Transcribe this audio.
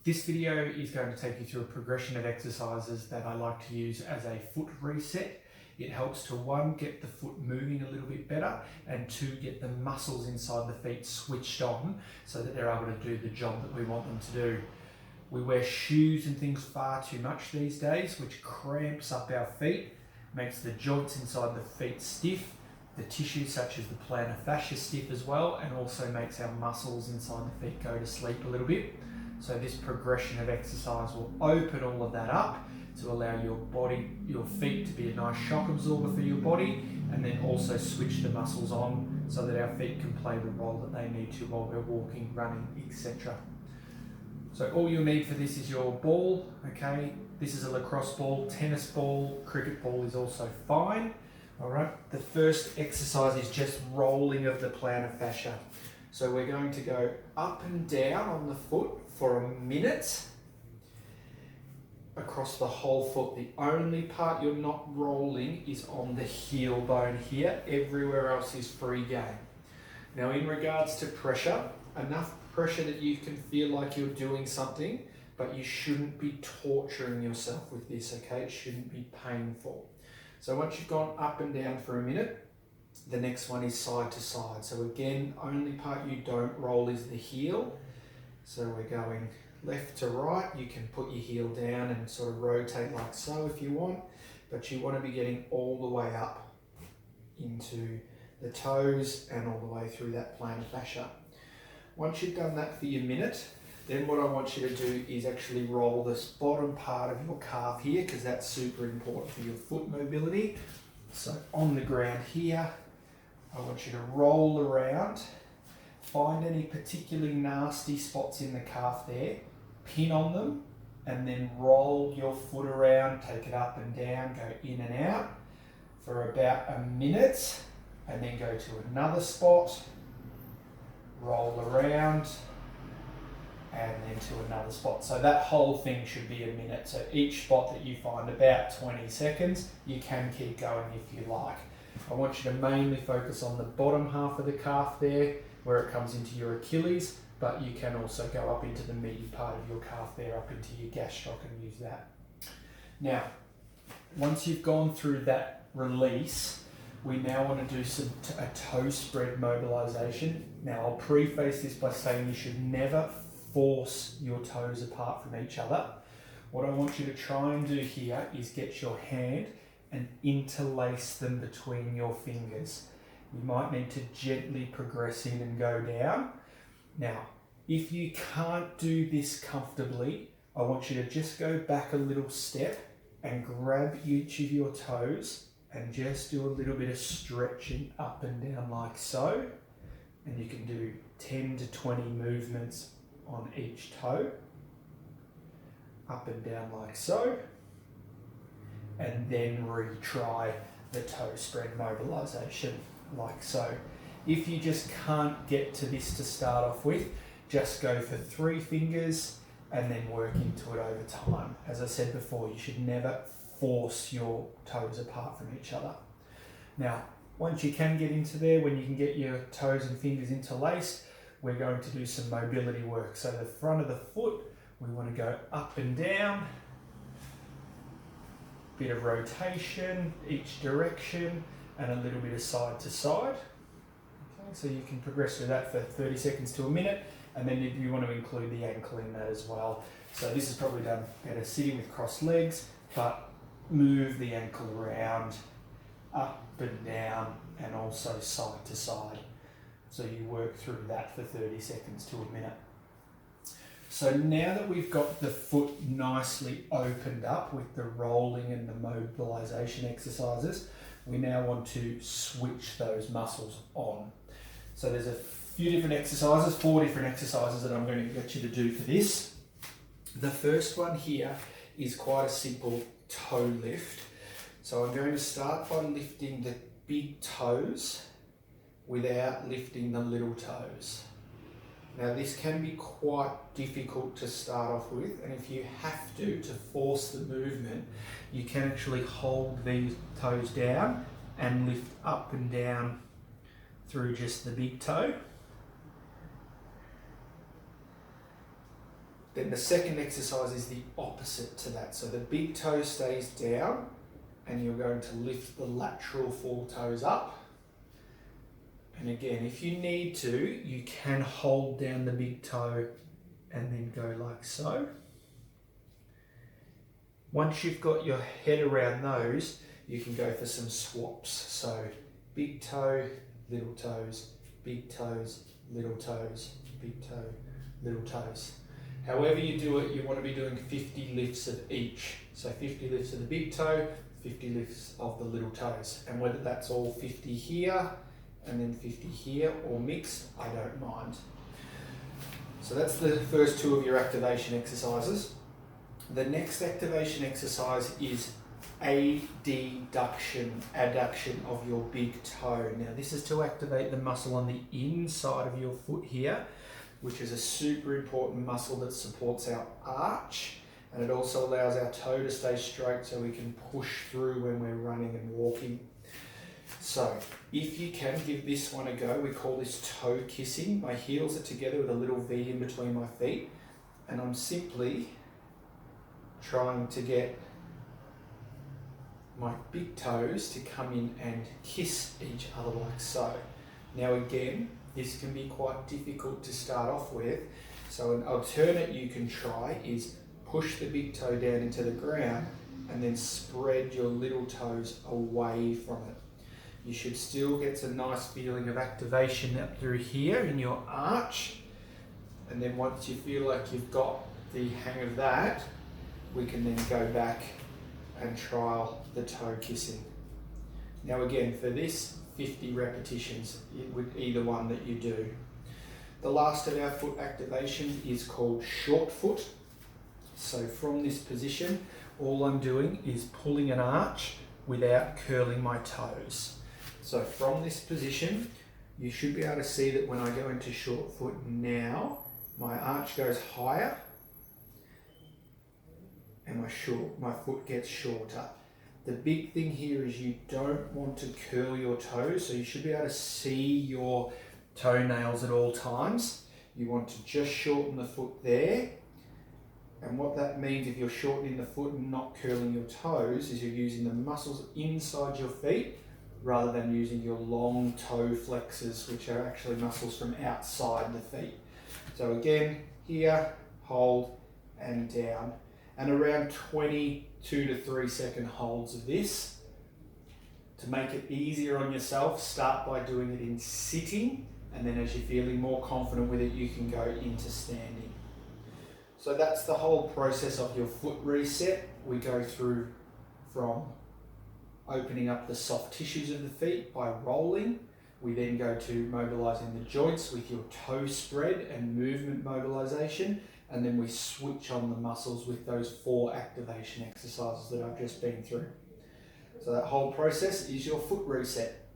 This video is going to take you through a progression of exercises that I like to use as a foot reset. It helps to, one, get the foot moving a little bit better, and two, get the muscles inside the feet switched on so that they're able to do the job that we want them to do. We wear shoes and things far too much these days, which cramps up our feet, makes the joints inside the feet stiff, the tissues such as the plantar fascia stiff as well, and also makes our muscles inside the feet go to sleep a little bit. So this progression of exercise will open all of that up to allow your body, your feet to be a nice shock absorber for your body, and then also switch the muscles on so that our feet can play the role that they need to while we're walking, running, etc. So all you'll need for this is your ball, okay? This is a lacrosse ball, tennis ball, cricket ball is also fine. All right, the first exercise is just rolling of the plantar fascia. So we're going to go up and down on the foot for a minute across the whole foot. The only part you're not rolling is on the heel bone here. Everywhere else is free game. Now, in regards to pressure, enough pressure that you can feel like you're doing something, but you shouldn't be torturing yourself with this, okay? It shouldn't be painful. So once you've gone up and down for a minute, the next one is side to side. So again, only part you don't roll is the heel. So we're going left to right. You can put your heel down and sort of rotate like so if you want, but you want to be getting all the way up into the toes and all the way through that plantar fascia. Once you've done that for your minute, then what I want you to do is actually roll this bottom part of your calf here, because that's super important for your foot mobility. So on the ground here, I want you to roll around, find any particularly nasty spots in the calf there, pin on them, and then roll your foot around, take it up and down, go in and out for about a minute, and then go to another spot, roll around, and then to another spot. So that whole thing should be a minute. So each spot that you find about 20 seconds, you can keep going if you like. I want you to mainly focus on the bottom half of the calf there, where it comes into your Achilles, but you can also go up into the meaty part of your calf there, up into your gastroc, and use that. Now, once you've gone through that release, we now want to do a toe spread mobilisation. Now, I'll preface this by saying you should never force your toes apart from each other. What I want you to try and do here is get your hand and interlace them between your fingers. You might need to gently progress in and go down. Now, if you can't do this comfortably, I want you to just go back a little step and grab each of your toes and just do a little bit of stretching up and down like so. And you can do 10 to 20 movements on each toe, up and down like so, and then retry the toe spread mobilisation like so. If you just can't get to this to start off with, just go for 3 fingers and then work into it over time. As I said before, you should never force your toes apart from each other. Now, once you can get into there, when you can get your toes and fingers interlaced, we're going to do some mobility work. So the front of the foot, we want to go up and down, bit of rotation each direction, and a little bit of side to side. Okay, so you can progress through that for 30 seconds to a minute, and then if you want to include the ankle in that as well. So this is probably done better sitting with crossed legs, but move the ankle around, up and down, and also side to side. So you work through that for 30 seconds to a minute. So now that we've got the foot nicely opened up with the rolling and the mobilisation exercises, we now want to switch those muscles on. So there's a few different exercises, 4 different exercises that I'm going to get you to do for this. The first one here is quite a simple toe lift. So I'm going to start by lifting the big toes without lifting the little toes. Now this can be quite difficult to start off with, and if you have to force the movement, you can actually hold these toes down and lift up and down through just the big toe. Then the second exercise is the opposite to that. So the big toe stays down and you're going to lift the lateral foretoes up. And again, if you need to, you can hold down the big toe and then go like so. Once you've got your head around those, you can go for some swaps. So big toe, little toes, big toes, little toes, big toe, little toes. However you do it, you want to be doing 50 lifts of each. So 50 lifts of the big toe, 50 lifts of the little toes. And whether that's all 50 here and then 50 here or mixed, I don't mind. So that's the first two of your activation exercises. The next activation exercise is adduction of your big toe. Now this is to activate the muscle on the inside of your foot here, which is a super important muscle that supports our arch, and it also allows our toe to stay straight so we can push through when we're running and walking. So if you can give this one a go, we call this toe kissing. My heels are together with a little V in between my feet, and I'm simply trying to get my big toes to come in and kiss each other like so. Now again, this can be quite difficult to start off with, so an alternate you can try is push the big toe down into the ground and then spread your little toes away from it. You should still get a nice feeling of activation up through here in your arch, and then once you feel like you've got the hang of that, we can then go back and trial the toe kissing. Now again, for this, 50 repetitions with either one that you do. The last of our foot activation is called short foot. So from this position, all I'm doing is pulling an arch without curling my toes. So from this position, you should be able to see that when I go into short foot now, my arch goes higher and my foot gets shorter. The big thing here is you don't want to curl your toes, so you should be able to see your toenails at all times. You want to just shorten the foot there. And what that means, if you're shortening the foot and not curling your toes, is you're using the muscles inside your feet rather than using your long toe flexors, which are actually muscles from outside the feet. So again, here, hold and down. And around 22 to 3 second holds of this. To make it easier on yourself, start by doing it in sitting, and then as you're feeling more confident with it, you can go into standing. So that's the whole process of your foot reset. We go through from opening up the soft tissues of the feet by rolling. We then go to mobilising the joints with your toe spread and movement mobilisation. And then we switch on the muscles with those 4 activation exercises that I've just been through. So that whole process is your foot reset.